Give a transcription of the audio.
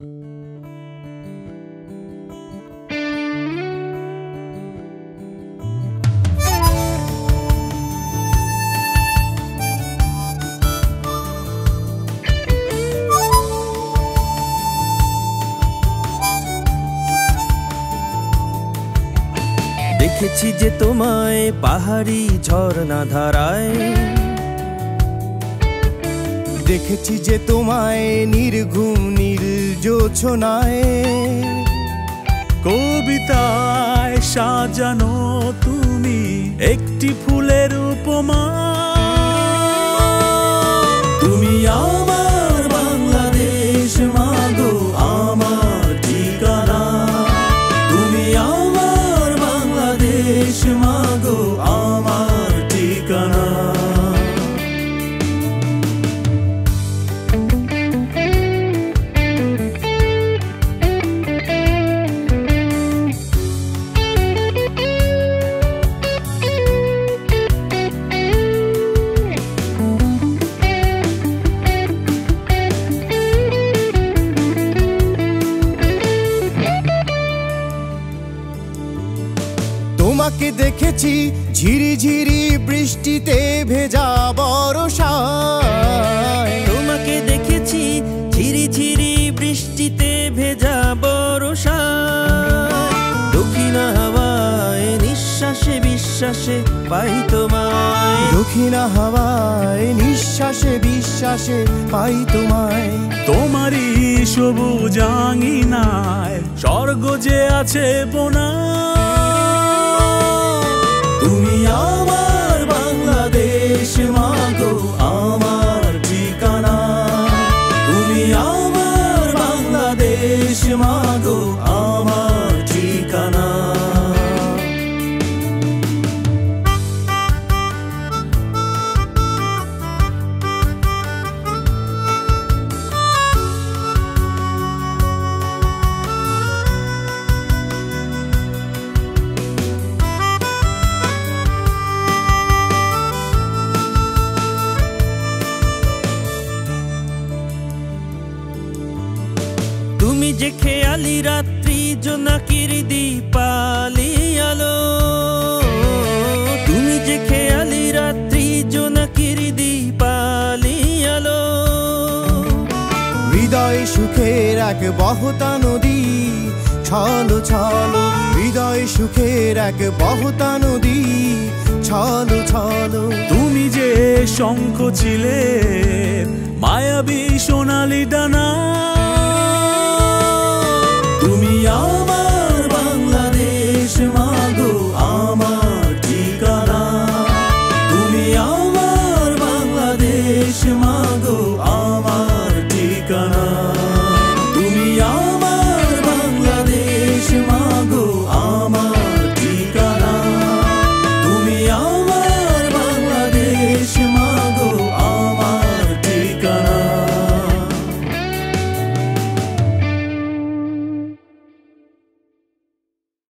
দেখেছি যে তোমায় পাহাড়ি ঝর্ণা ধারায়, দেখেছি যে তোমায় নির্ঘুম নির্জোছনায়, কবিতায় সাজানো তুমি একটি ফুলের উপমা। তুমি আমার বাংলাদেশ মাগো আমার ঠিকানা, তুমি আমার বাংলাদেশ মাগো আমার ঠিকানা। তোমাকে দেখেছি ঝিরিঝিরি বৃষ্টিতে ভেজা বর্ষায়, তোমাকে দেখেছি ঝিরিঝিরি বৃষ্টিতে ভেজা বর্ষায়, দক্ষিণ হাওয়ায় নিঃশ্বাসে বিশ্বাসে পাই তোমায়, দক্ষিণ হাওয়ায় নিঃশ্বাসে বিশ্বাসে পাই তোমায়। তোমারই সবুজ আঙিনায় স্বর্গ যে আছে বোনা। তুমি আমার বাংলাদেশ মাগো আমার ঠিকানা, তুমি আমার বাংলাদেশ মাগো আমার ঠিকানা। তুমি যে খেয়ালি রাত্রি জোনাকির দীপালি আলো, তুমি যে খেয়ালি রাত্রি জোনাকির দীপালি আলো। হৃদয় সুখের এক বহতা নদী ছলো ছলো, হৃদয় সুখের এক বহতা নদী ছলো ছলো। তুমি যে শঙ্খ ছিলে মায়াবী সোনালি ডানা।